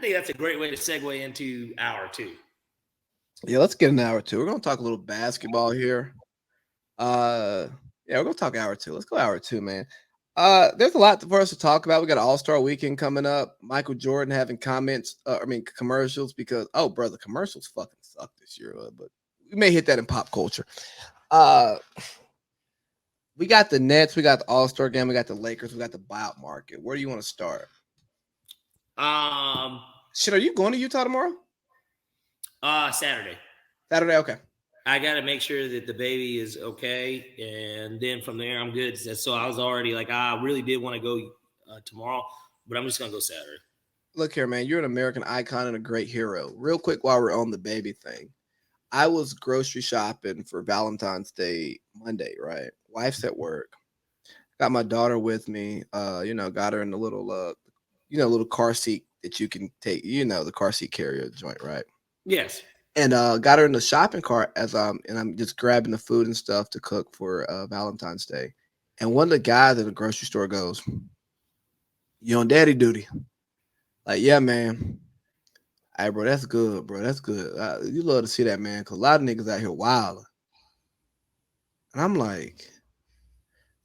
I think that's a great way to segue into hour two. Yeah, let's get an hour two. We're gonna talk a little basketball here. Yeah, we're gonna talk hour two. Let's go hour two, man. There's a lot for us to talk about. We got an All-Star weekend coming up. Michael Jordan having comments, commercials because brother, commercials fucking suck this year, but we may hit that in pop culture. Uh we got the Nets, we got the All-Star game, we got the Lakers, we got the buyout market. Where do you want to start? Shit, are you going to Utah tomorrow? Saturday. Saturday, okay. I got to make sure that the baby is okay, and then from there I'm good. So I was already like, I really did want to go tomorrow, but I'm just gonna go Saturday. Look here, man. You're an American icon and a great hero. Real quick, while we're on the baby thing, I was grocery shopping for Valentine's Day Monday. Right, wife's at work. Got my daughter with me. Got her in the little, little car seat that you can take. The car seat carrier joint, right? Yes. And got her in the shopping cart I'm just grabbing the food and stuff to cook for Valentine's Day. And one of the guys at the grocery store goes, "You on daddy duty?" Like, yeah, man. Hey, bro, that's good, bro. That's good. You love to see that, man, because a lot of niggas out here wild. And I'm like,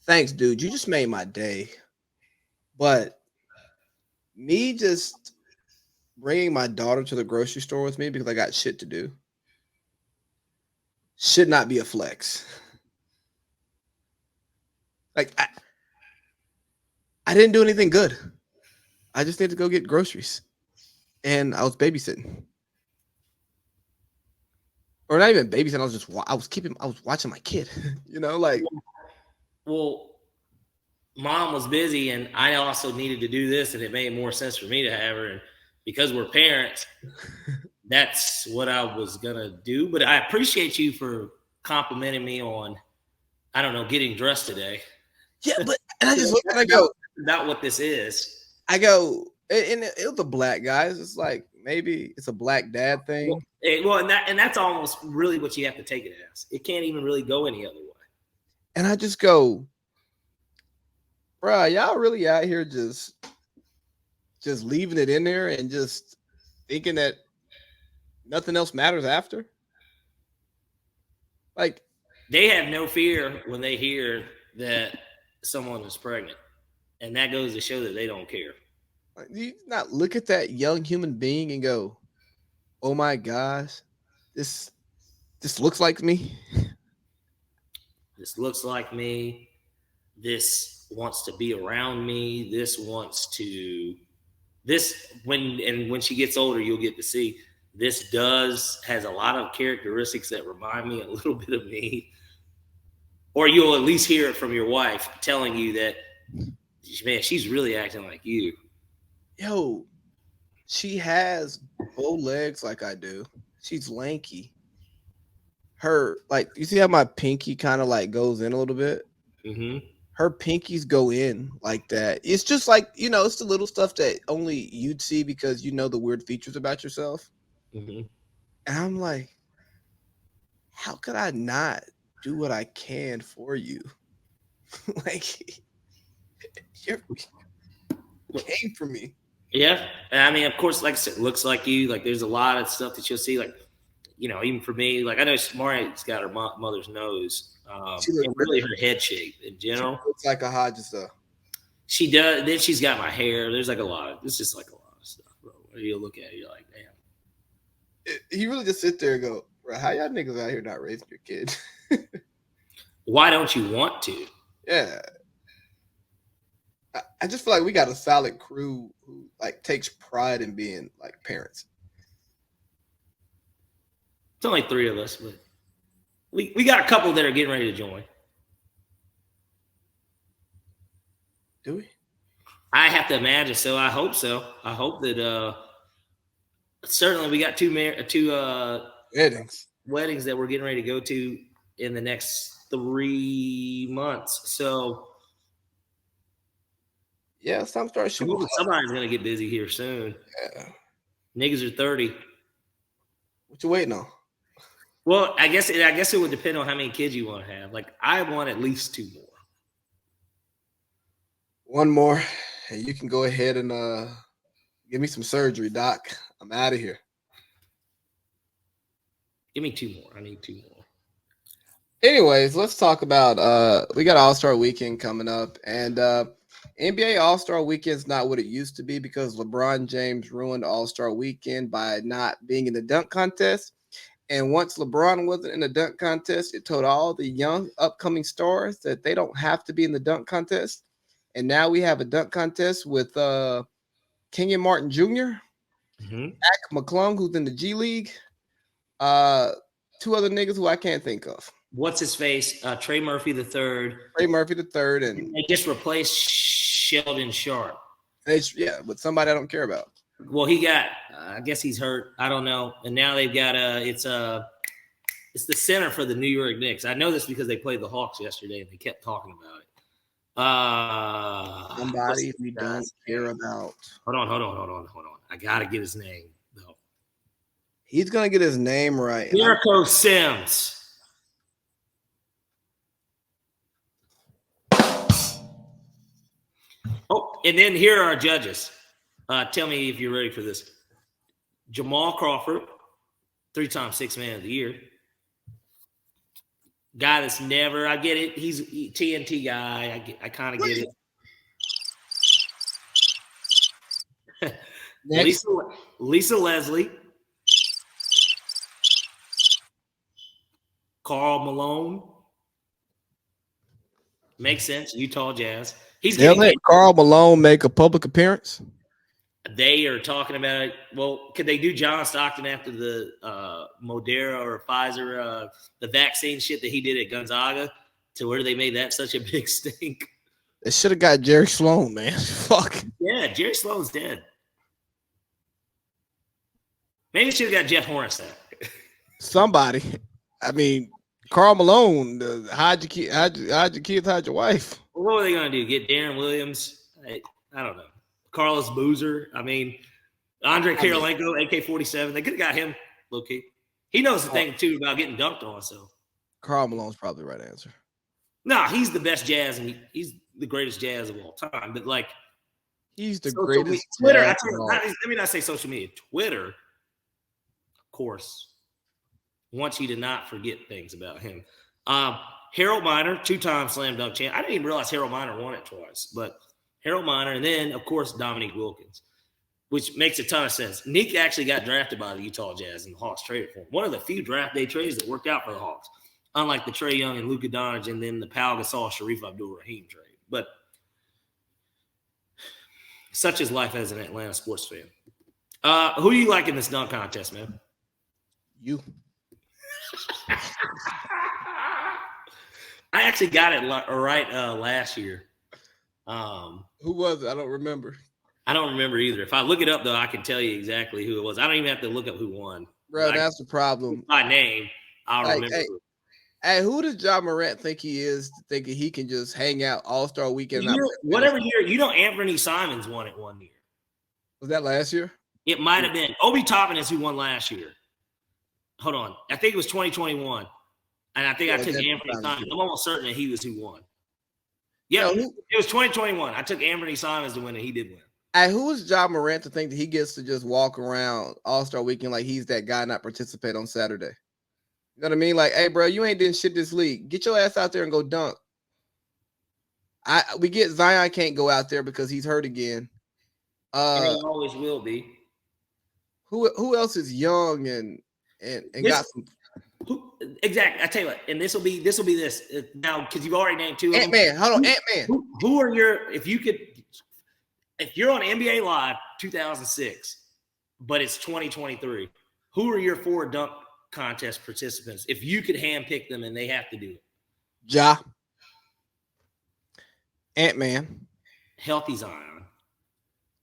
thanks, dude. You just made my day. But me just bringing my daughter to the grocery store with me because I got shit to do should not be a flex. Like, I didn't do anything good. I just need to go get groceries. And I was babysitting. Or not even babysitting. I was watching my kid. Well, mom was busy, and I also needed to do this, and it made more sense for me to have her. And because we're parents, that's what I was gonna do. But I appreciate you for complimenting me on, I don't know, getting dressed today. Yeah, but and I just look and I go, about what this is. I go, and it was a black guy. It's like maybe it's a black dad thing. Well, and that's almost really what you have to take it as. It can't even really go any other way. And I just go, bruh, y'all really out here just leaving it in there and just thinking that nothing else matters after? Like, they have no fear when they hear that someone is pregnant. And that goes to show that they don't care. Do you not look at that young human being and go, oh my gosh, this looks like me? This looks like me. This wants to be around me. When she gets older, you'll get to see this has a lot of characteristics that remind me a little bit of me. Or you'll at least hear it from your wife telling you that, man, she's really acting like you. Yo, she has bow legs like I do. She's lanky. Her, like, you see how my pinky kind of like goes in a little bit? Mm-hmm. Her pinkies go in like that. It's just like, it's the little stuff that only you'd see because you know the weird features about yourself. Mm-hmm. And I'm like, how could I not do what I can for you? Like, you came for me. Yeah. I mean, of course, like I said, looks like you. Like, there's a lot of stuff that you'll see. Like, even for me, like, I know Mari's got her mother's nose. And really her head shape in general. She looks like a Hodges, though. She does. Then she's got my hair. There's like it's just like a lot of stuff, bro. You look at it, you're like, damn. You really just sit there and go, bro, how y'all niggas out here not raising your kid? Why don't you want to? Yeah. I just feel like we got a solid crew who like takes pride in being like parents. It's only 3 of us, but we got a couple that are getting ready to join. Do we? I have to imagine so. I hope so. I hope that certainly we got two weddings that we're getting ready to go to in the next 3 months. So yeah, somebody's gonna get busy here soon. Yeah. Niggas are 30. What you waiting on? Well, I guess it would depend on how many kids you want to have. Like, I want at least 2 more. One more, and you can go ahead and Give me some surgery, Doc. I'm out of here. Give me 2 more. I need 2 more. Anyways, let's talk about we got All-Star Weekend coming up, and NBA All-Star Weekend is not what it used to be because LeBron James ruined All-Star Weekend by not being in the dunk contest. And once LeBron wasn't in the dunk contest, it told all the young upcoming stars that they don't have to be in the dunk contest. And now we have a dunk contest with Kenyon Martin Jr., Zach McClung, who's in the G League, 2 other niggas who I can't think of. What's his face? Trey Murphy the third. Trey Murphy the third, and they just replaced Sheldon Sharp. Yeah, with somebody I don't care about. Well, he got. I guess he's hurt. I don't know. And now they've got it's the center for the New York Knicks. I know this because they played the Hawks yesterday and they kept talking about it. Somebody we don't care about. Hold on. I gotta get his name though. He's gonna get his name right. Jericho Sims. Oh, and then here are our judges. Tell me if you're ready for this. Jamal Crawford, 3-time Sixth Man of the Year. Guy that's never, I get it. He's a TNT guy. I kind of get it. Lisa Leslie. Karl Malone. Makes sense. Utah Jazz. They'll let Karl Malone make a public appearance. They are talking about it. Well, could they do John Stockton after the Moderna or Pfizer, the vaccine shit that he did at Gonzaga, to where they made that such a big stink? They should have got Jerry Sloan, man. Fuck. Yeah, Jerry Sloan's dead. Maybe should have got Jeff Hornacek. Somebody. I mean, Karl Malone, hide your kids, hide your wife. Well, what were they going to do? Get Darren Williams? I don't know. Carlos Boozer. I mean, Andre Karolinko, AK-47. They could have got him low-key. He knows the thing, too, about getting dunked on. So Karl Malone's probably the right answer. No, he's the best Jazz, and he's the greatest Jazz of all time. But, like, he's the greatest. Twitter, let me not say social media. Twitter, of course, wants you to not forget things about him. Harold Miner, 2-time slam dunk champ. I didn't even realize Harold Miner won it twice, but Harold Miner, and then, of course, Dominique Wilkins, which makes a ton of sense. Nick actually got drafted by the Utah Jazz, and the Hawks traded for him. One of the few draft day trades that worked out for the Hawks, unlike the Trae Young and Luka Doncic and then the Pau Gasol, Sharif Abdul-Rahim trade. But such is life as an Atlanta sports fan. Who do you like in this dunk contest, man? You. I actually got it right last year. Who was it? I don't remember. I don't remember either. If I look it up, though, I can tell you exactly who it was. I don't even have to look up who won. Bro, that's the problem. By name, I'll remember. Hey, who does John Morant think he is, thinking he can just hang out All-Star Weekend? Whatever year. You know Anthony Simons won it one year. Was that last year? It might have been. Obi Toppin is who won last year. Hold on. I think it was 2021. And I think I took Anthony Simons. I'm almost certain that he was who won. Yeah, it was 2021. I took Anthony Simons to win, and he did win. Hey, who is John Morant to think that he gets to just walk around All-Star Weekend like he's that guy not participate on Saturday? You know what I mean? Like, hey, bro, you ain't doing shit this league. Get your ass out there and go dunk. We get Zion can't go out there because he's hurt again. And he always will be. Who else is young and got some? Exactly. I tell you what, and this will be this now because you've already named two. Ant-Man. Hold on, Ant-Man. Who are your if you're on NBA Live 2006, but it's 2023? Who are your 4 dunk contest participants if you could handpick them and they have to do it? Ja. Ant-Man. Healthy Zion.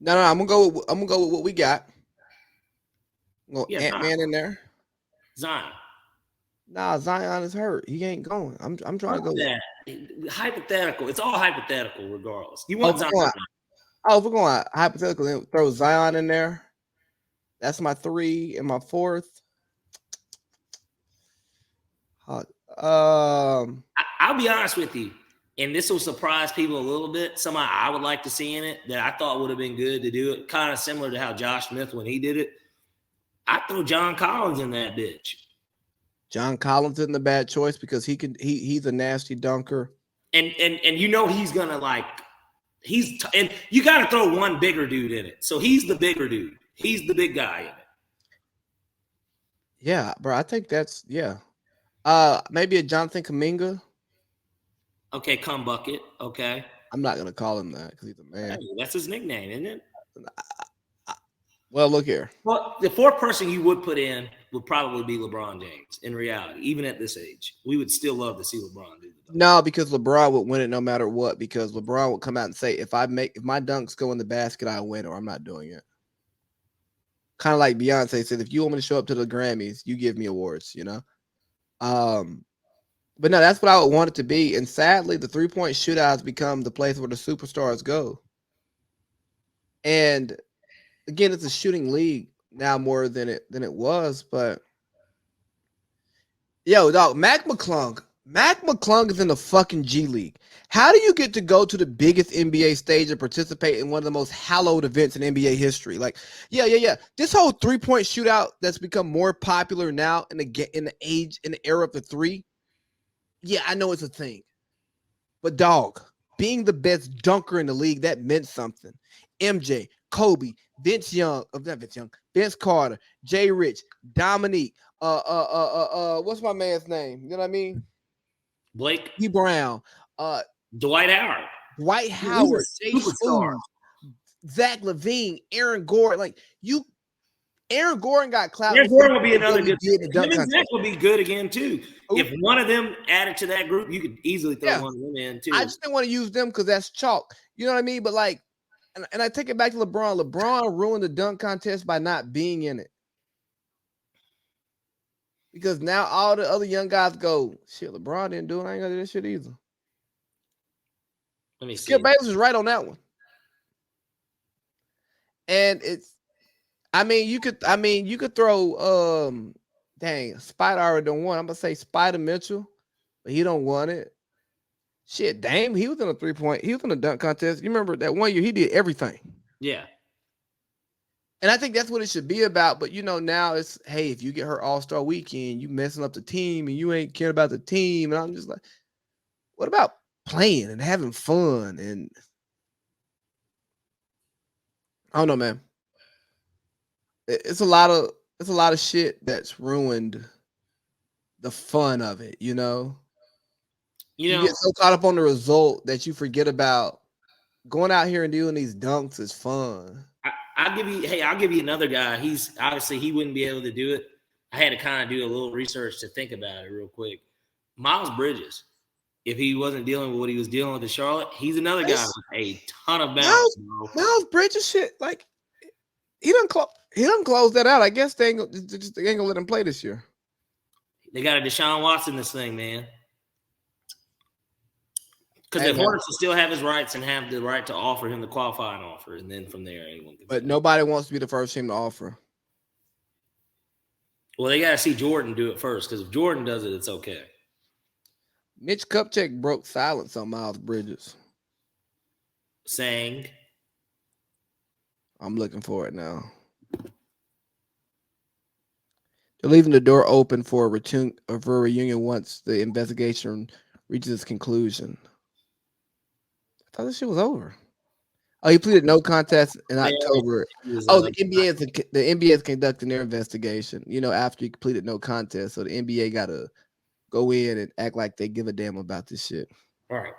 No, I'm gonna go with what we got. Ant-Man in there. Zion. Nah, Zion is hurt. He ain't going. I'm trying to go. That. Hypothetical. It's all hypothetical, regardless. You want Zion? We're going hypothetical. Then throw Zion in there. That's my 3 and my 4th. I'll be honest with you. and this will surprise people a little bit. Somebody I would like to see in it that I thought would have been good to do it, kind of similar to how Josh Smith when he did it. I throw John Collins in that bitch. John Collins isn't a bad choice because he's a nasty dunker. And you know he's gonna and you got to throw one bigger dude in it. So he's the bigger dude. He's the big guy in it. Yeah, bro. I think that's maybe a Jonathan Kuminga. Okay, come bucket. Okay. I'm not gonna call him that because he's a man. Hey, that's his nickname, isn't it? Well, look here. Well, the fourth person you would put in would probably be LeBron James. In reality, even at this age, we would still love to see LeBron do it. No, because LeBron would win it no matter what. Because LeBron would come out and say, "If my dunks go in the basket, I win, or I'm not doing it." Kind of like Beyonce said, "If you want me to show up to the Grammys, you give me awards." You know. But no, that's what I would want it to be. And sadly, the 3-point shootout has become the place where the superstars go. And again, it's a shooting league now more than it was. But yo, dog, Mac McClung is in the fucking G League. How do you get to go to the biggest NBA stage and participate in one of the most hallowed events in NBA history? Like, yeah. This whole 3-point shootout that's become more popular now in the era of the three. Yeah, I know it's a thing. But dog, being the best dunker in the league, that meant something. MJ, Kobe, Vince Carter, Jay Rich, Dominique, what's my man's name? You know what I mean? Blake E. Brown, Dwight Howard, Jay Smooth, Zach LaVine, Aaron Gordon. Aaron Gordon got clout. Aaron Gordon will be another good. Zach will be good again too. Ooh. If one of them added to that group, you could easily throw one of them in too. I just didn't want to use them because that's chalk. You know what I mean? But and I take it back to LeBron. LeBron ruined the dunk contest by not being in it. Because now all the other young guys go, shit, LeBron didn't do it. I ain't gonna do this shit either. Let me see. Skip Bayless is right on that one. And you could throw Spider already don't want. I'm gonna say Spider Mitchell, but he don't want it. Shit, Dame, he was in a 3-point, he was in a dunk contest. You remember that one year he did everything. Yeah. And I think that's what it should be about. But now it's, hey, if you get her All-Star weekend, you messing up the team and you ain't caring about the team. And I'm just like, what about playing and having fun? And I don't know, man. It's a lot of shit that's ruined the fun of it, you get so caught up on the result that you forget about going out here and doing these dunks is fun. I'll give you another guy. He's obviously he wouldn't be able to do it. I had to kind of do a little research to think about it real quick. Miles Bridges, if he wasn't dealing with what he was dealing with in Charlotte, he's another guy with a ton of bounce. Miles Bridges shit, like he doesn't close that out. I guess they ain't gonna let him play this year. They got a Deshaun Watson this thing, man. Because the Hornets will still have his rights and have the right to offer him the qualifying offer, and then from there anyone can. But nobody wants to be the first team to offer. Well, they got to see Jordan do it first, because if Jordan does it, it's okay. Mitch Kupchak broke silence on Miles Bridges, saying, "I'm looking for it now." They're leaving the door open for a reunion once the investigation reaches its conclusion. I thought this shit was over. Oh, he pleaded no contest in October. The NBA is conducting their investigation. After he pleaded no contest, so the NBA got to go in and act like they give a damn about this shit. All right.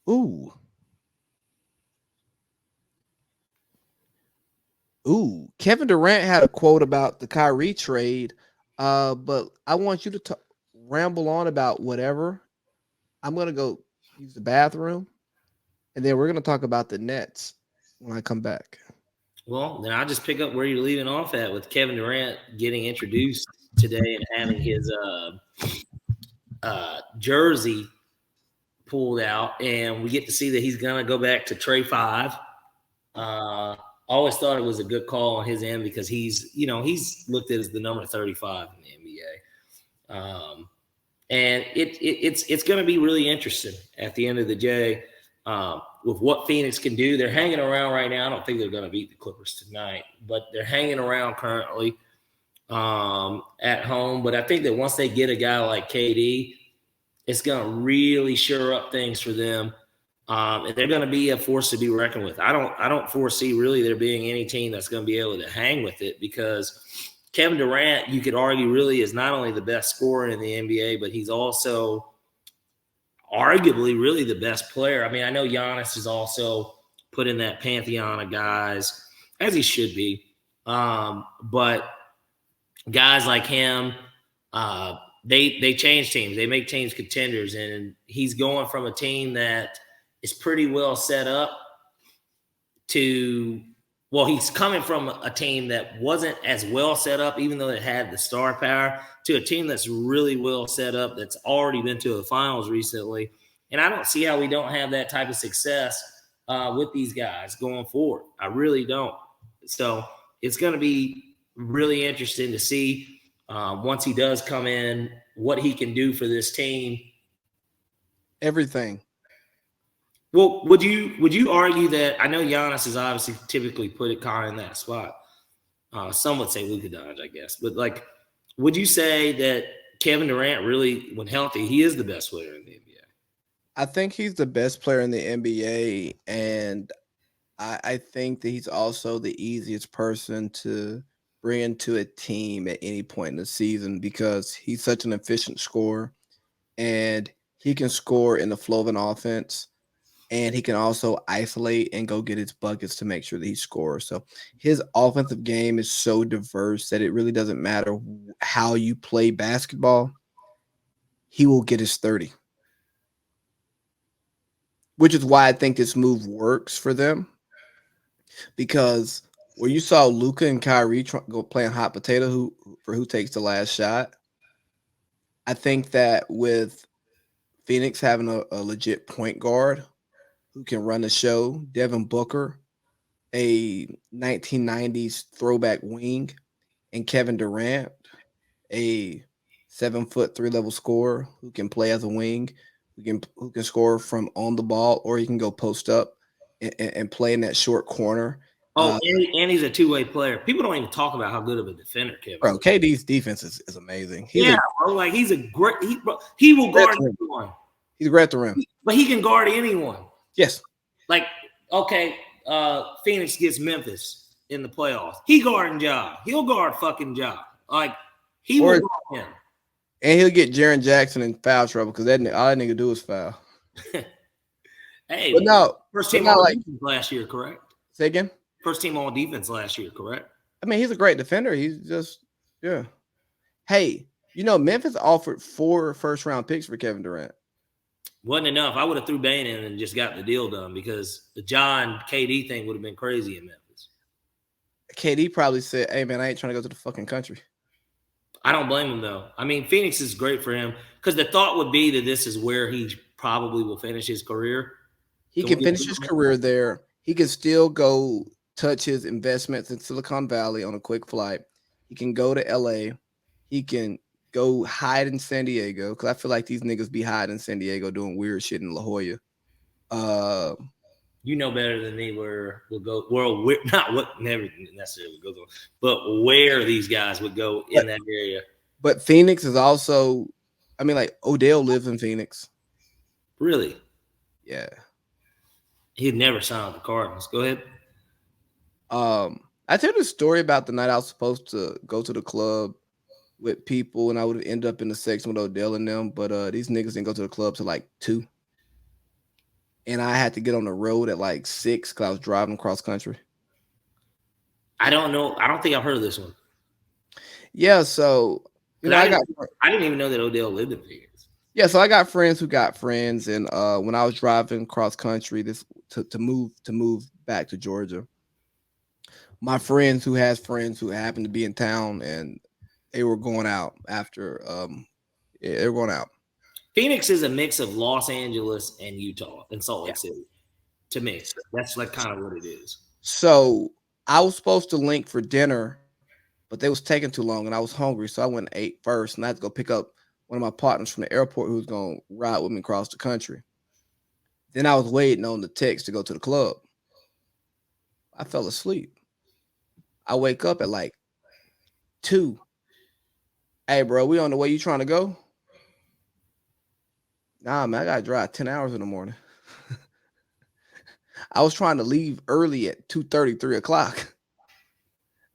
Ooh. Kevin Durant had a quote about the Kyrie trade, but I want you to ramble on about whatever. I'm gonna go use the bathroom, and then we're gonna talk about the Nets when I come back. Well, then I'll just pick up where you're leaving off at with Kevin Durant getting introduced today and having his jersey pulled out, and we get to see that he's gonna go back to Trey 5. Always thought it was a good call on his end because he's looked at as the number 35 in the NBA. And it's going to be really interesting at the end of the day with what Phoenix can do. They're hanging around right now. I don't think they're going to beat the Clippers tonight, but they're hanging around currently at home. But I think that once they get a guy like KD, it's going to really shore up things for them. And they're going to be a force to be reckoned with. I don't foresee really there being any team that's going to be able to hang with it, because Kevin Durant, you could argue, really is not only the best scorer in the NBA, but he's also arguably really the best player. I mean, I know Giannis is also put in that pantheon of guys, as he should be. But guys like him, they change teams. They make teams contenders. And he's going from a team that is pretty well set up to – well, he's coming from a team that wasn't as well set up, even though it had the star power, to a team that's really well set up, that's already been to the finals recently. And I don't see how we don't have that type of success with these guys going forward. I really don't. So it's going to be really interesting to see once he does come in, what he can do for this team. Everything. Well, would you argue that, I know Giannis is obviously typically put it kind of in that spot. Some would say Luka Doncic, I guess. But, like, would you say that Kevin Durant really, when healthy, he is the best player in the NBA? I think he's the best player in the NBA, and I think that he's also the easiest person to bring into a team at any point in the season, because he's such an efficient scorer, and he can score in the flow of an offense. And he can also isolate and go get his buckets to make sure that he scores. So his offensive game is so diverse that it really doesn't matter how you play basketball. He will get his 30. Which is why I think this move works for them. Because where you saw Luka and Kyrie go playing hot potato who takes the last shot, I think that with Phoenix having a legit point guard who can run the show, Devin Booker, a 1990s throwback wing, and Kevin Durant, a 7-foot 3-level scorer who can play as a wing, who can score from on the ball, or he can go post up and play in that short corner. Oh, and he's a two-way player. People don't even talk about how good of a defender Kevin. Bro, KD's defense is amazing. Bro, like he's a great. He will guard anyone. He's great at the rim, but he can guard anyone. Yes. Like, okay, Phoenix gets Memphis in the playoffs. He guarding Ja. He'll guard fucking Ja. Like, he will guard him. And he'll get Jaren Jackson in foul trouble, because all that nigga do is foul. Hey, but no, first team all defense last year, correct? Say again? First team all defense last year, correct? I mean, he's a great defender. He's just, yeah. Hey, Memphis offered 4 first-round picks for Kevin Durant. Wasn't enough. I would have threw Bane in and just got the deal done, because the John KD thing would have been crazy in Memphis. KD probably said, hey, man, I ain't trying to go to the fucking country. I don't blame him, though. I mean, Phoenix is great for him, because the thought would be that this is where he probably will finish his career. He can finish his career there. He can still go touch his investments in Silicon Valley on a quick flight. He can go to LA. He can go hide in San Diego, because I feel like these niggas be hiding in San Diego doing weird shit in La Jolla. You know better than me where we'll go. Well, not what never necessarily goes on, but where these guys would go in that area. But Phoenix is also, I mean, like Odell lives in Phoenix. Really? Yeah. He'd never signed with the Cardinals. Go ahead. I tell you the story about the night I was supposed to go to the club with people, and I would end up in the section with Odell and them, but these niggas didn't go to the club till like 2. And I had to get on the road at like 6 because I was driving cross country. I don't know. I don't think I've heard of this one. Yeah, so I didn't even know that Odell lived in Phoenix. Yeah, so I got friends who got friends, and when I was driving cross country to move back to Georgia, my friends who has friends who happened to be in town, and they were going out after they were going out. Phoenix is a mix of Los Angeles and Utah and Salt Lake City. To me, that's like kind of what it is. So I was supposed to link for dinner, but they was taking too long, and I was hungry, so I went and ate first, and I had to go pick up one of my partners from the airport who was going to ride with me across the country. Then I was waiting on the text to go to the club. I fell asleep. I wake up at like 2. Hey, bro, we on the way. You trying to go? Nah, man, I got to drive 10 hours in the morning. I was trying to leave early at 2:30, 3 o'clock.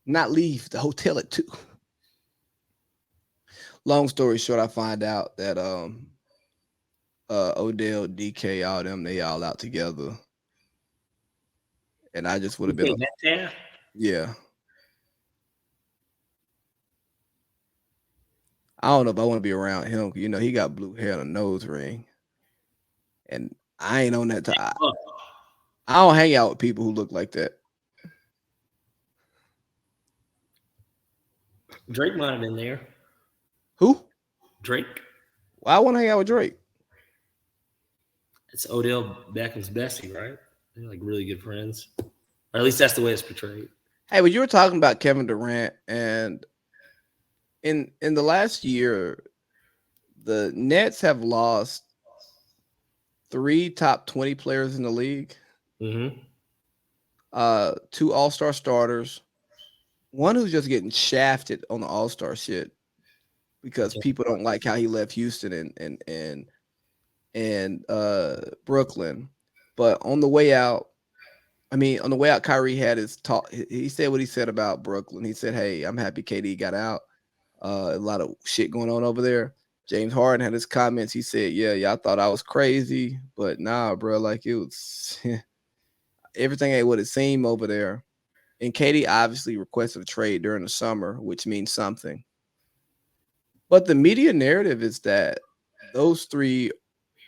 Not leave the hotel at 2. Long story short, I find out that Odell, DK, all them, they all out together. And I just would have been yeah. I don't know if I want to be around him. You know, he got blue hair and a nose ring. And I ain't on that time. I don't hang out with people who look like that. Drake might have been there. Who? Drake. Well, I want to hang out with Drake. It's Odell Beckham's bestie, right? They're like really good friends. Or at least that's the way it's portrayed. Hey, but you were talking about Kevin Durant, and in the last year, the Nets have lost 3 top 20 players in the league. Mm-hmm. 2 all-star starters. One who's just getting shafted on the all-star shit because people don't like how he left Houston and Brooklyn. But on the way out, Kyrie had his talk. He said what he said about Brooklyn. He said, "Hey, I'm happy KD got out. A lot of shit going on over there." James Harden had his comments. He said, "Yeah, y'all thought I was crazy, but nah, bro. Like it was everything ain't what it seemed over there." And KD obviously requested a trade during the summer, which means something. But the media narrative is that those 3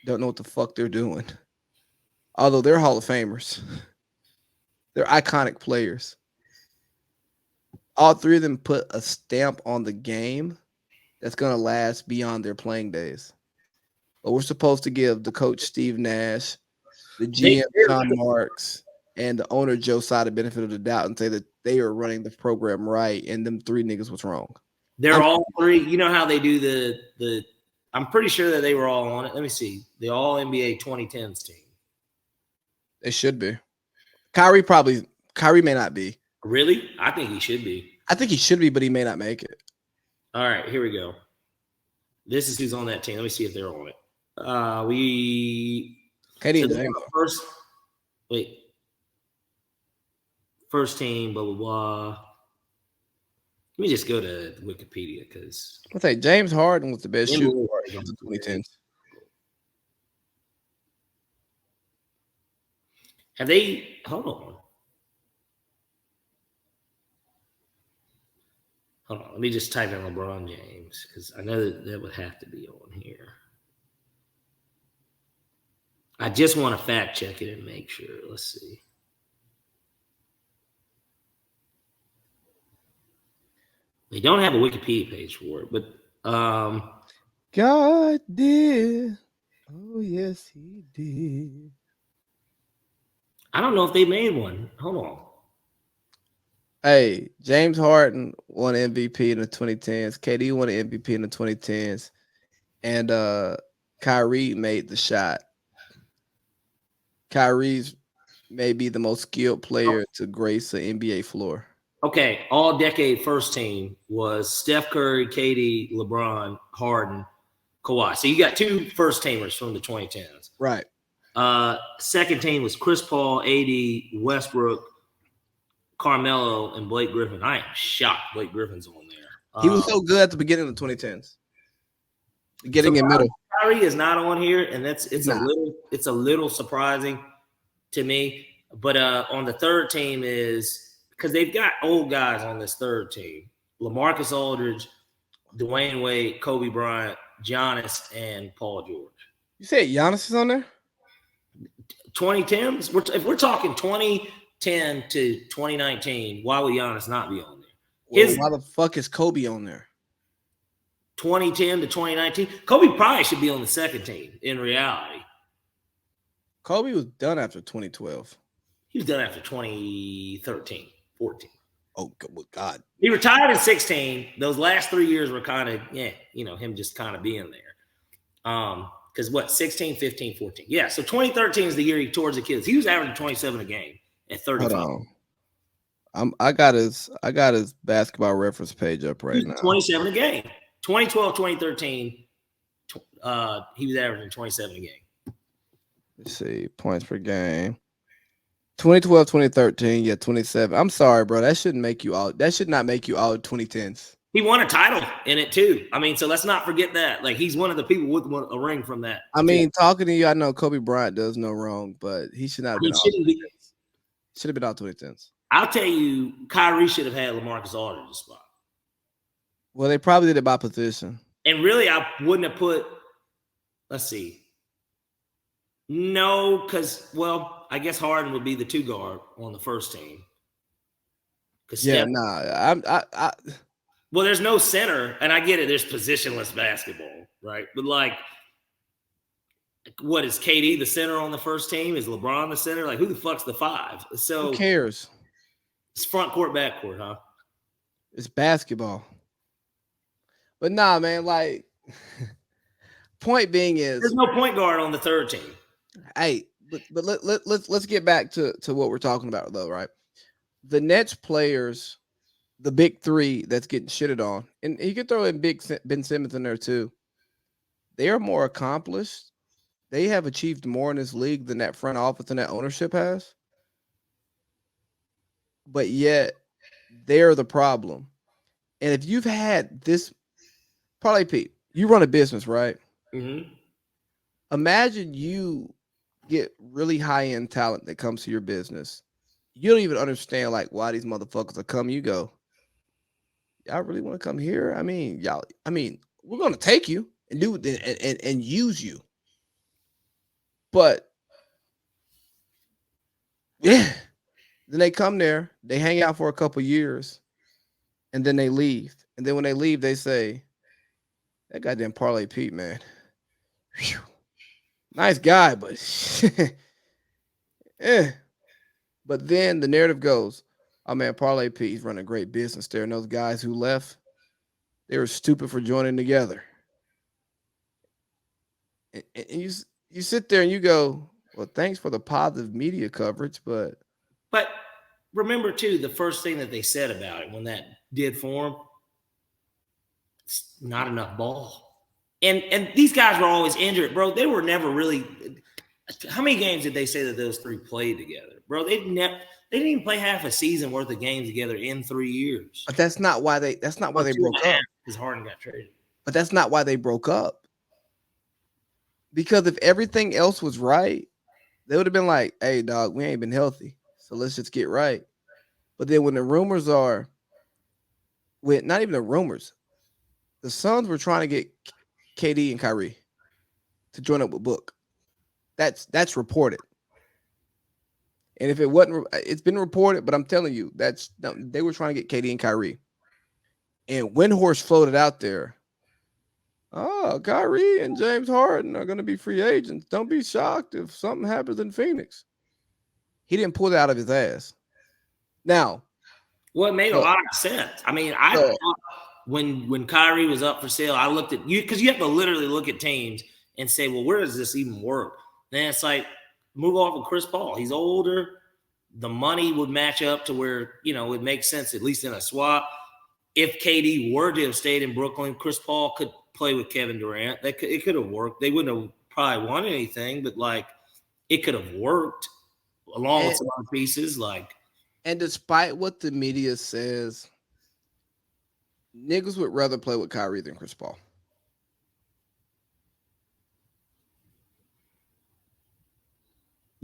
don't know what the fuck they're doing. Although they're Hall of Famers. They're iconic players. All 3 of them put a stamp on the game that's going to last beyond their playing days. But we're supposed to give the coach Steve Nash, the GM John Marks, and the owner Joe Tsai the benefit of the doubt and say that they are running the program right, and them 3 niggas was wrong. They're all 3. You know how they do the I'm pretty sure that they were all on it. Let me see. The All NBA 2010s team. They should be. Kyrie may not be. Really? I think he should be. I think he should be, but he may not make it. All right, here we go. This is who's on that team. Let me see if they're on it. KD and Dame. First team, blah, blah, blah. Let me just go to Wikipedia because I'll say James Harden was the best shooter of the 2010s. Have they? Hold on. Let me just type in LeBron James because I know that would have to be on here. I just want to fact check it and make sure. Let's see. They don't have a Wikipedia page for it, but God did. Oh, yes, he did. I don't know if they made one. Hold on. Hey, James Harden won MVP in the 2010s. KD won an MVP in the 2010s. And Kyrie made the shot. Kyrie's maybe the most skilled player to grace the NBA floor. Okay, all-decade first team was Steph Curry, KD, LeBron, Harden, Kawhi. So you got 2 first-teamers from the 2010s. Right. Second team was Chris Paul, AD, Westbrook, Carmelo, and Blake Griffin. I am shocked Blake Griffin's on there. He was so good at the beginning of the 2010s. Getting in middle. Kyrie is not on here, and it's a little surprising to me. But on the third team is because they've got old guys on this third team: LaMarcus Aldridge, Dwayne Wade, Kobe Bryant, Giannis, and Paul George. You said Giannis is on there? 2010s. If we're talking 2010 to 2019, why would Giannis not be on there? Well, why the fuck is Kobe on there? 2010 to 2019. Kobe probably should be on the second team in reality. Kobe was done after 2012. He was done after 2013, 14. Oh God. He retired in 16. Those last 3 years were kind of, him just kind of being there. Because what, 16, 15, 14. Yeah, so 2013 is the year he tore his Achilles. He was averaging 27 a game at 35. Hold on. I got his basketball reference page up right now. 27 a game. 2012, 2013, he was averaging 27 a game. Let's see, points per game. 2012, 2013, yeah, 27. I'm sorry, bro. That shouldn't make you all. That should not make you all 2010s. He won a title in it too. I mean, so let's not forget that. Like, he's one of the people with a ring from that. I mean, talking to you, I know Kobe Bryant does no wrong, but he should not have been all 2010s. Should have been all 2010s. I'll tell you, Kyrie should have had LaMarcus Aldridge's spot. Well, they probably did it by position. And really, I wouldn't have put, let's see. No, because, well, I guess Harden would be the 2 guard on the first team. Yeah, well, there's no center, and I get it. There's positionless basketball, right? But, like, what is KD the center on the first team? Is LeBron the center? Like, who the fuck's the 5? So who cares? It's front court, back court, huh? It's basketball. But nah, man, like, point being is there's no point guard on the third team. Hey, but let's get back to what we're talking about though, right? The Nets players, the big 3 that's getting shitted on, and you could throw in Ben Simmons in there too. They are more accomplished. They have achieved more in this league than that front office and that ownership has. But yet, they're the problem. And if you've had this, probably Pete, you run a business, right? Mm-hmm. Imagine you get really high-end talent that comes to your business. You don't even understand like why these motherfuckers are coming. You go, y'all really want to come here? I mean, we're gonna take you and do and use you. But yeah, then they come there, they hang out for a couple years, and then they leave. And then when they leave, they say, that goddamn Parlay Pete, man. Whew. Nice guy, but yeah. But then the narrative goes, oh man, Parlay Pete, he's running a great business there. And those guys who left, they were stupid for joining together. And you sit there and you go, well, thanks for the positive media coverage, but remember too, the first thing that they said about it when that did form, it's not enough ball. And these guys were always injured, bro. They were never really. How many games did they say that those 3 played together, bro? They didn't even play half a season worth of games together in 3 years. But that's not why they broke up. Because Harden got traded. But that's not why they broke up. Because if everything else was right, they would have been like, "Hey, dog, we ain't been healthy, so let's just get right." But then when the rumors are, not even the rumors, the Suns were trying to get KD and Kyrie to join up with Book. That's reported. And if it wasn't, it's been reported, but I'm telling you, they were trying to get KD and Kyrie. And Windhorst floated out there, oh, Kyrie and James Harden are going to be free agents. Don't be shocked if something happens in Phoenix. He didn't pull it out of his ass. Now, well, it made a lot of sense. I mean, I thought when Kyrie was up for sale, I looked at you because you have to literally look at teams and say, well, where does this even work? Then it's like, move off of Chris Paul. He's older. The money would match up to where, it makes sense, at least in a swap. If KD were to have stayed in Brooklyn, Chris Paul could play with Kevin Durant. It could have worked. They wouldn't have probably won anything, but it could have worked along with some other pieces. And despite what the media says, niggas would rather play with Kyrie than Chris Paul.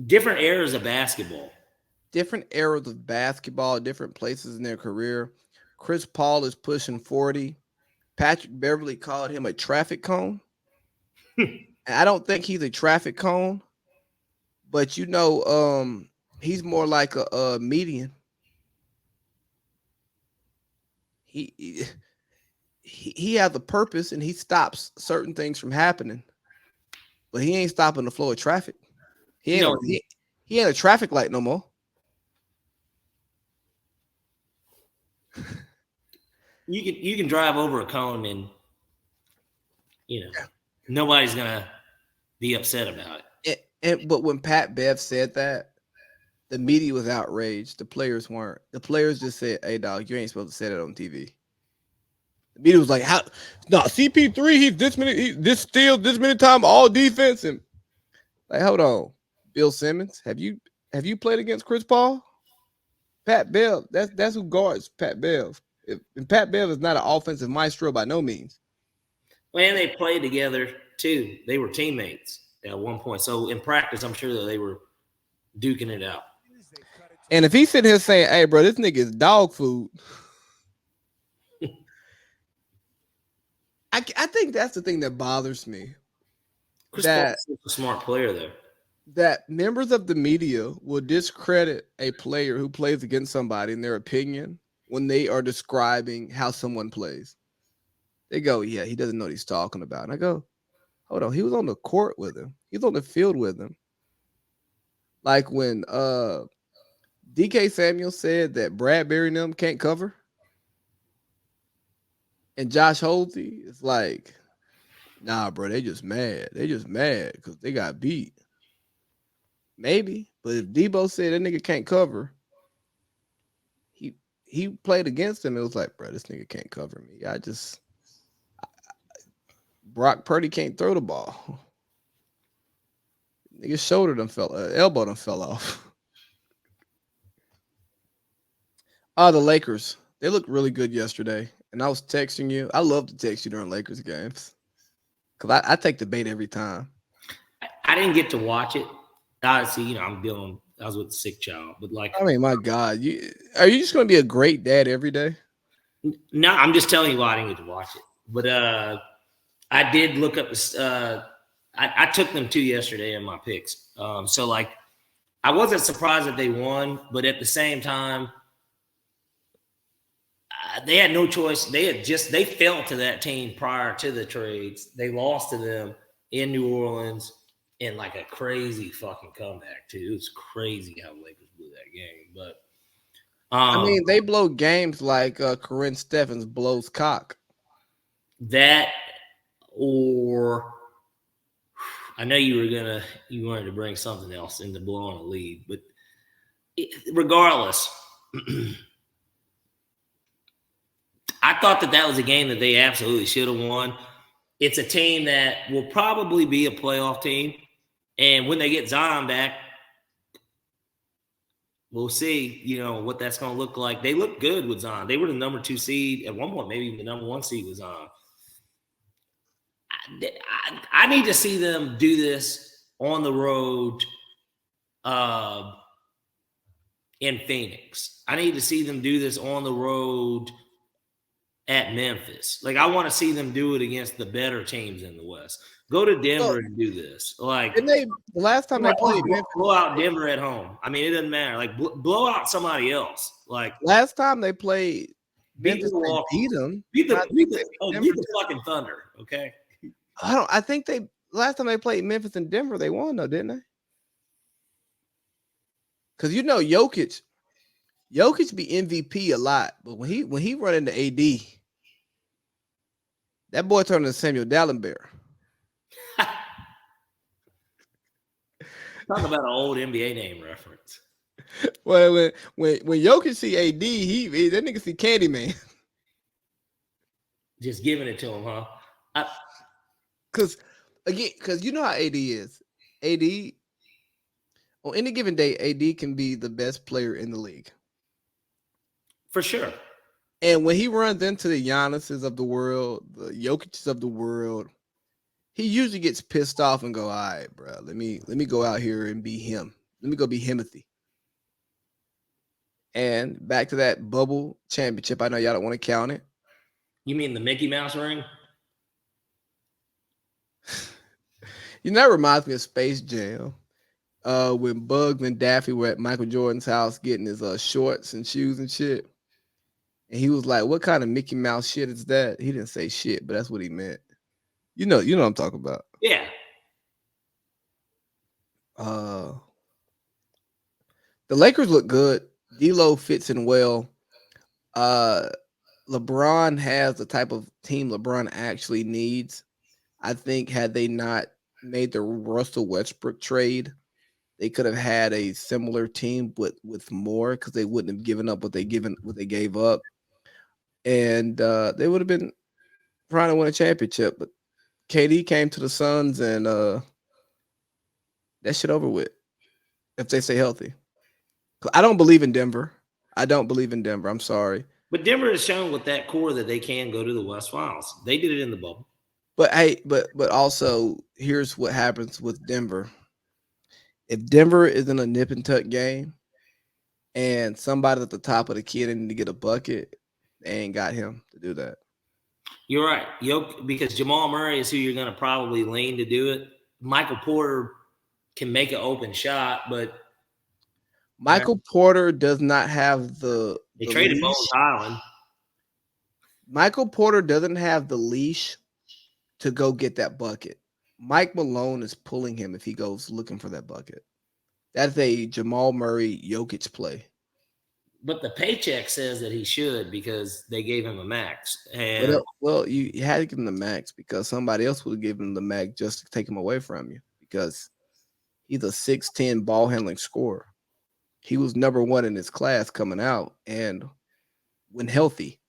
Different eras of basketball. Different eras of basketball, different places in their career. Chris Paul is pushing 40. Patrick Beverly called him a traffic cone. I don't think he's a traffic cone, but he's more like a median. He has a purpose and he stops certain things from happening, but he ain't stopping the flow of traffic. He ain't a traffic light no more. you can drive over a cone and nobody's gonna be upset about it. But when Pat Bev said that, the media was outraged. The players weren't. The players just said, "Hey, dog, you ain't supposed to say that on TV." The media was like, "How? No, CP3, he's this many, this steal, this many time, all defense." And like, hold on, Bill Simmons, have you played against Chris Paul? Pat Bev, that's who guards Pat Bev. And Pat Bev is not an offensive maestro by no means. And they played together too. They were teammates at one point. So in practice, I'm sure that they were duking it out. And if he's sitting here saying, "Hey, bro, this nigga is dog food," I think that's the thing that bothers me. Chris Paul's a smart player there. That members of the media will discredit a player who plays against somebody in their opinion when they are describing how someone plays. They go, "Yeah, he doesn't know what he's talking about." And I go, "Hold on, he was on the court with him. He was on the field with him." Like when DK Samuel said that Bradbury and them can't cover, and Josh Holsey is like, "Nah, bro, they just mad. They just mad because they got beat." Maybe, but if Debo said that nigga can't cover, he played against him. It was like, bro, this nigga can't cover me. Brock Purdy can't throw the ball. Nigga's shoulder done elbow done fell off. The Lakers. They looked really good yesterday. And I was texting you. I love to text you during Lakers games. Because I take the bait every time. I didn't get to watch it. Obviously, I was with a sick child. But I mean, my God. Are you just going to be a great dad every day? No, I'm just telling you why I didn't get to watch it. But I did look up I took them 2 yesterday in my picks. So I wasn't surprised that they won, but at the same time, they had no choice. They fell to that team prior to the trades. They lost to them in New Orleans in like a crazy fucking comeback too. It was crazy how the Lakers blew that game. But I mean, they blow games like Corinne Steffens blows cock. That, or I know you wanted to bring something else into blowing a lead, but regardless, I thought that was a game that they absolutely should have won. It's a team that will probably be a playoff team, and when they get Zion back, we'll see, what that's going to look like. They look good with Zion. They were the number 2 seed at one point, maybe even the number 1 seed was Zion. I need to see them do this on the road in Phoenix. I need to see them do this on the road at Memphis. I want to see them do it against the better teams in the West. Go to Denver and do this. The last time they played Memphis, blow out Denver at home. I mean, it doesn't matter. Blow out somebody else. Last time they played Memphis, beat them. Beat the fucking Thunder. Okay. I think last time they played Memphis and Denver, they won though, didn't they? Because Jokic be MVP a lot, but when he run into AD, that boy turned into Samuel Dallenberg. Talk about an old NBA name reference. Well, when Jokic see AD, that nigga see Candyman. Just giving it to him, huh? Because you know how AD is. AD, on any given day, AD can be the best player in the league. For sure. And when he runs into the Giannis's of the world, the Jokic's of the world, he usually gets pissed off and go, "All right, bro, let me go out here and be him. Let me go be Himothy." And back to that bubble championship. I know y'all don't want to count it. You mean the Mickey Mouse ring? That reminds me of Space Jam. When Bugs and Daffy were at Michael Jordan's house getting his shorts and shoes and shit. And he was like, "What kind of Mickey Mouse shit is that?" He didn't say shit, but that's what he meant. You know what I'm talking about. Yeah. The Lakers look good. D'Lo fits in well. LeBron has the type of team LeBron actually needs. I think had they not made the Russell Westbrook trade, they could have had a similar team with more because they wouldn't have given up what they gave up, and they would have been trying to win a championship. But KD came to the Suns, and that shit over with if they stay healthy. 'Cause I don't believe in Denver. I don't believe in Denver. I'm sorry. But Denver has shown with that core that they can go to the West Finals. They did it in the bubble. But hey, but also here's what happens with Denver. If Denver is in a nip and tuck game and somebody at the top of the key need to get a bucket, they ain't got him to do that. You're right. Because Jamal Murray is who you're going to probably lean to do it. Michael Porter can make an open shot, but Michael Porter does not have they traded Bones Highland. Michael Porter doesn't have the leash to go get that bucket. Mike Malone is pulling him if he goes looking for that bucket. That's a Jamal Murray Jokic play. But the paycheck says that he should because they gave him a max. And well, you had to give him the max because somebody else would have given him the max just to take him away from you because he's a 6'10" ball handling scorer. He was number one in his class coming out, and when healthy,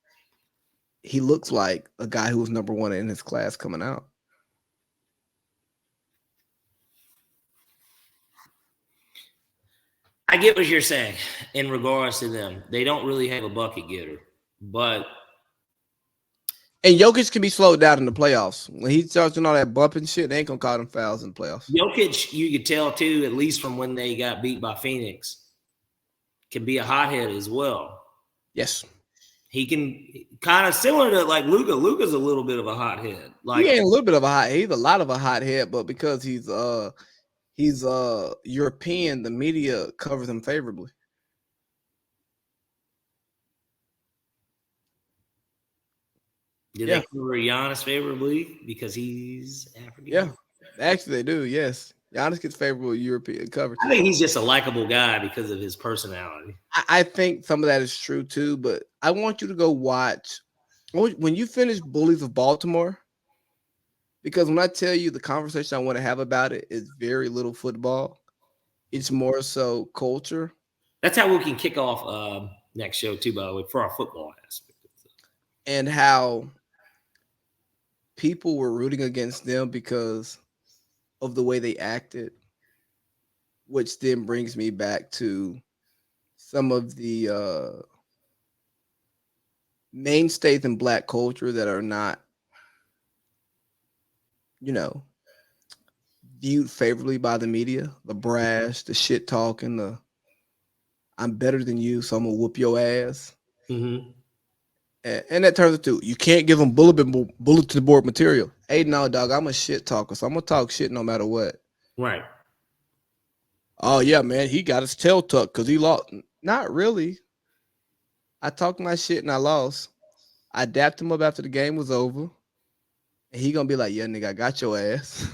he looks like a guy who was number one in his class coming out. I get what you're saying in regards to them. They don't really have a bucket getter, but and Jokic can be slowed down in the playoffs. When he starts doing all that bumping shit, they ain't gonna call him fouls in the playoffs. Jokic, you could tell too, at least from when they got beat by Phoenix, can be a hothead as well. Yes. He can kind of similar to like Luka. Luka's a little bit of a hothead. Like he ain't a little bit of a hot. He's a lot of a hothead, but because he's European, the media covers him favorably. Did they cover Giannis favorably because he's African? Yeah, actually they do. Yes, Giannis gets favorable European coverage. I think he's just a likable guy because of his personality. I think some of that is true too, but I want you to go watch when you finish Bullies of Baltimore, because when I tell you the conversation I want to have about it is very little football. It's more so culture. That's how we can kick off next show too, by the way, for our football aspect. And how people were rooting against them because of the way they acted, which then brings me back to some of the mainstays in Black culture that are not, viewed favorably by the media. The brash, the shit talking, the I'm better than you, so I'm gonna whoop your ass. Mm-hmm. And that turns into you can't give them bullet to the board material. Hey, no, dog, I'm a shit talker, so I'm gonna talk shit no matter what. Right. Oh yeah, man, he got his tail tucked because he lost. Not really. I talked my shit and I lost. I dapped him up after the game was over, and he gonna be like, "Yeah, nigga, I got your ass."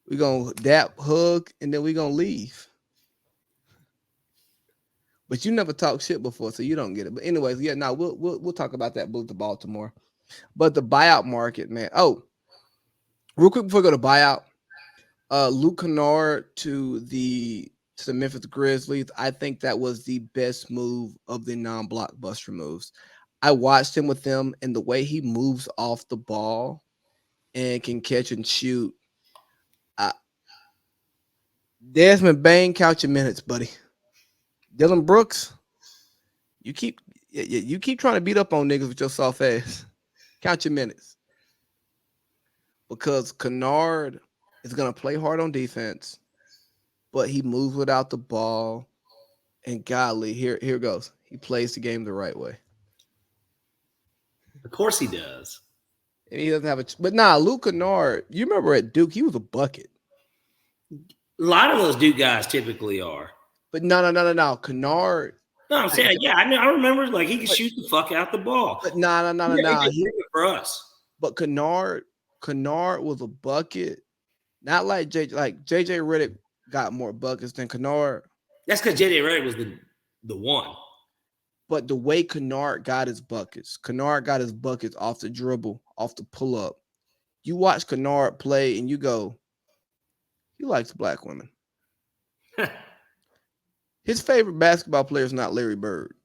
We gonna dap, hug, and then we gonna leave. But you never talked shit before, so you don't get it. But anyways, yeah, no, we'll talk about that Bulls to Baltimore. But the buyout market, man. Oh, real quick before we go to buyout, Luke Kennard to the Memphis Grizzlies. I think that was the best move of the non-blockbuster moves. I watched him with them, and the way he moves off the ball and can catch and shoot. Desmond Bane, count your minutes, buddy. Dylan Brooks, you keep trying to beat up on niggas with your soft ass. Count your minutes. Because Kennard is going to play hard on defense, but he moves without the ball. And golly, here goes. He plays the game the right way. Of course he does. And he doesn't have but Luke Kennard, you remember at Duke, he was a bucket. A lot of those Duke guys typically are. But no. Kennard. No, I'm saying, yeah, I remember like he could shoot the fuck out the ball. But no. For us. But Kennard was a bucket. Not like JJ Redick got more buckets than Kennard. That's because JJ Redick was the one. But the way Kennard got his buckets off the dribble, off the pull up. You watch Kennard play and you go, he likes black women. His favorite basketball player is not Larry Bird.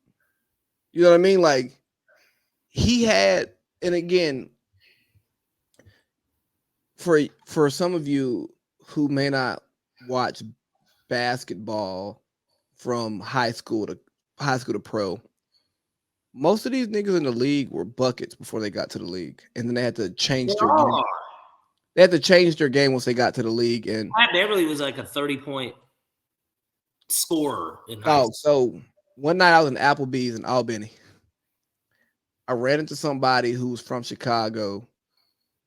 You know what I mean? Like he had, and again, for some of you who may not watch basketball from high school to pro, most of these niggas in the league were buckets before they got to the league, and then they had to change their game. They had to change their game once they got to the league. And Pat Beverly was like a 30-point scorer in high school. So one night I was in Applebee's in Albany. I ran into somebody who was from Chicago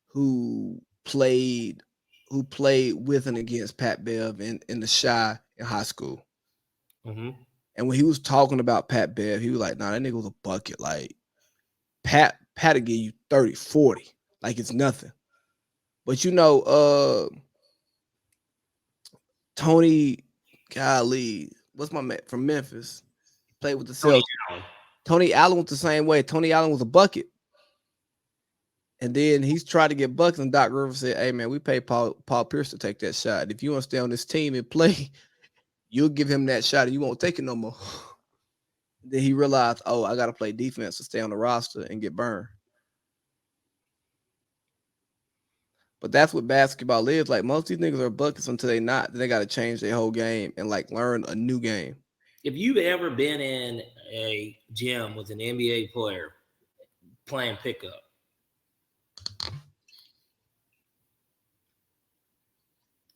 who played with and against Pat Bev in the Chi in high school. Mm-hmm. And when he was talking about Pat Bev, he was like, nah, that nigga was a bucket. Like, Pat will give you 30, 40. Like, it's nothing. But, you know, Tony, golly, what's my man from Memphis? He played with the Celtics. Tony Allen was the same way. Tony Allen was a bucket. And then he's tried to get buckets, and Doc Rivers said, hey, man, we paid Paul Pierce to take that shot. If you want to stay on this team and play, you'll give him that shot and you won't take it no more. Then he realized, oh, I got to play defense to stay on the roster and get burned. But that's what basketball is. Like, most of these niggas are buckets until they not. Then they got to change their whole game and, like, learn a new game. If you've ever been in a gym with an NBA player playing pickup,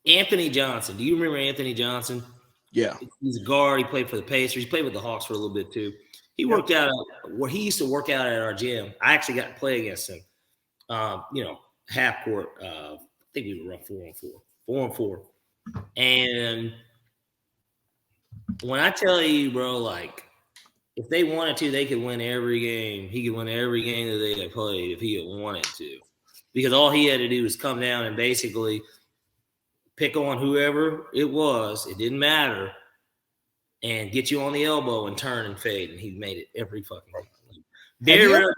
Anthony Johnson. Do you remember Anthony Johnson? Yeah. He's a guard. He played for the Pacers. He played with the Hawks for a little bit too. He worked out where he used to work out at our gym. I actually got to play against him. Half court. I think we were run 4-on-4. And when I tell you, bro, like if they wanted to, they could win every game. He could win every game that they had played if he had wanted to, because all he had to do was come down and basically pick on whoever it was. It didn't matter. And get you on the elbow and turn and fade. And he made it every fucking game. Very rarely.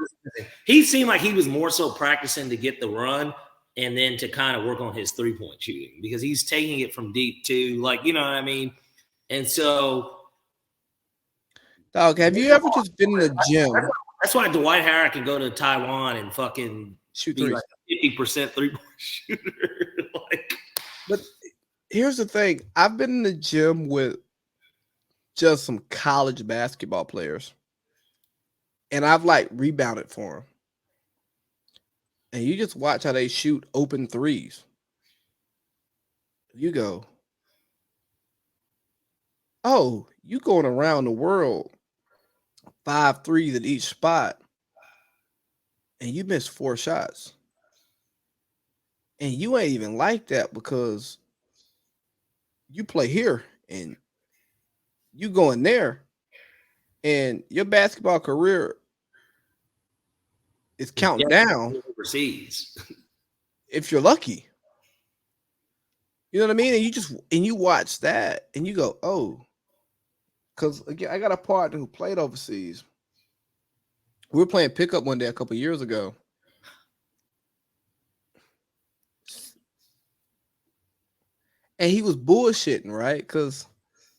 He seemed like he was more so practicing to get the run and then to kind of work on his three-point shooting, because he's taking it from deep too. Like, you know what I mean? And so. Dog, have you ever just been in the gym? That's why Dwight Howard can go to Taiwan and fucking shoot be like a 50% three-point shooter. But here's the thing. I've been in the gym with just some college basketball players, and I've like rebounded for them. And you just watch how they shoot open threes. You go, oh, you going around the world 5 threes at each spot, and you missed 4 shots. And you ain't even like that because you play here and you go in there, and your basketball career is counting down overseas if you're lucky. You know what I mean? And you watch that and you go, oh, because again, I got a partner who played overseas. We were playing pickup one day a couple years ago. And he was bullshitting, right? Because,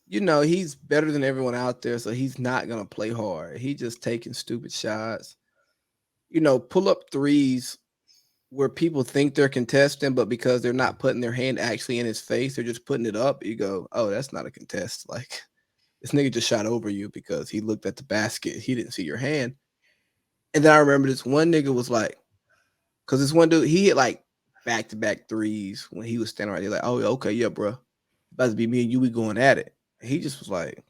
you know, he's better than everyone out there, so he's not going to play hard. He just taking stupid shots. You know, pull up threes where people think they're contesting, but because they're not putting their hand actually in his face, they're just putting it up. You go, oh, that's not a contest. Like, this nigga just shot over you because he looked at the basket. He didn't see your hand. And then I remember this one nigga was like, because this one dude, he hit like back-to-back threes when he was standing right there, like, oh, okay, yeah, bro. About to be me and you, we going at it. And he just was like,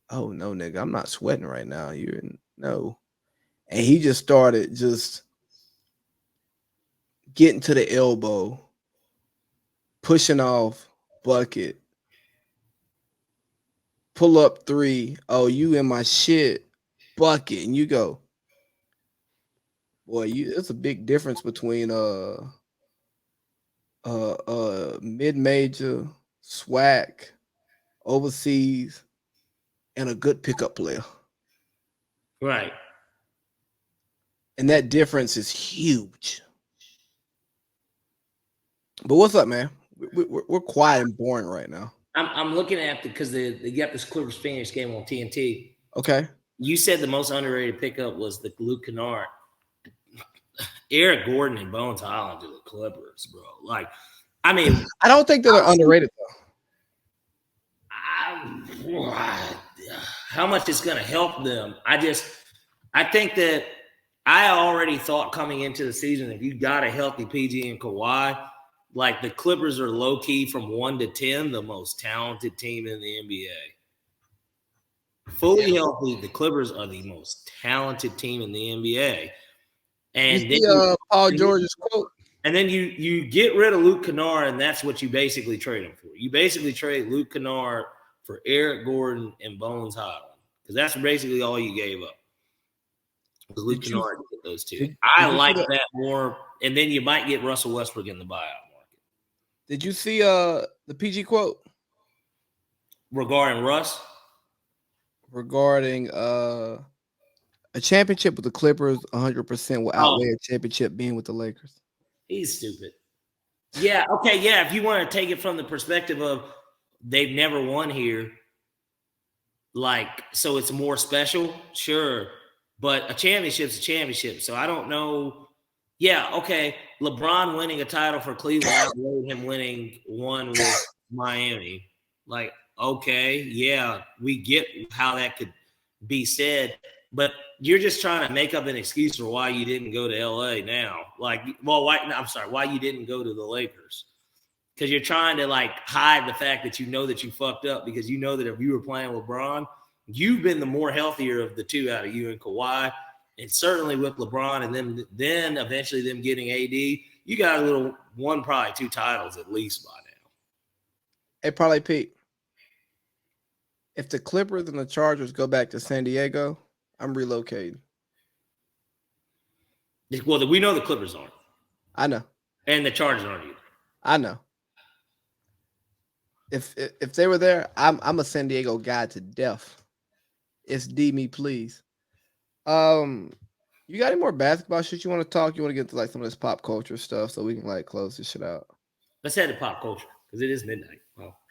oh, no, nigga, I'm not sweating right now. No. And he just started just getting to the elbow, pushing off, bucket, pull up 3. Oh, you in my shit, bucket. And you go, boy, it's a big difference between mid-major, SWAC, overseas, and a good pickup player. Right. And that difference is huge. But what's up, man? We're quiet and boring right now. I'm looking at because they got this Clippers Phoenix game on TNT. Okay. You said the most underrated pickup was the Luke Kennard. Eric Gordon and Bones Highland to the Clippers, bro. Like, I mean, I don't think that they're underrated though. How much it's going to help them? I think that I already thought coming into the season, if you got a healthy PG and Kawhi, like the Clippers are low key from 1 to 10, the most talented team in the NBA. Fully healthy, the Clippers are the most talented team in the NBA. And you see, Paul George's quote. And then you get rid of Luke Kennard, and that's what you basically trade him for. You basically trade Luke Kennard for Eric Gordon and Bones Highland because that's basically all you gave up. Was Luke Kennard to get those two. I like that more, and then you might get Russell Westbrook in the buyout market. Did you see the PG quote regarding Russ? Regarding a championship with the Clippers, 100% will outweigh a championship being with the Lakers. He's stupid. Yeah, okay, yeah. If you want to take it from the perspective of they've never won here, like, so it's more special, sure. But a championship's a championship. So I don't know. Yeah, okay. LeBron winning a title for Cleveland outweighed him winning one with Miami. Like, okay, yeah, we get how that could be said. But you're just trying to make up an excuse for why you didn't go to LA now. Like, well, why you didn't go to the Lakers. Because you're trying to, like, hide the fact that you fucked up because you know that if you were playing LeBron, you've been the more healthier of the two out of you and Kawhi. And certainly with LeBron and then eventually them getting AD, you got probably 2 titles at least by now. Hey, probably Pete. If the Clippers and the Chargers go back to San Diego, I'm relocating. Well, we know the Clippers aren't. I know. And the Chargers aren't either. I know. If they were there, I'm a San Diego guy to death. It's D me, please. You got any more basketball shit you want to talk? You want to get to like some of this pop culture stuff so we can like close this shit out? Let's head to pop culture because it is midnight. Well,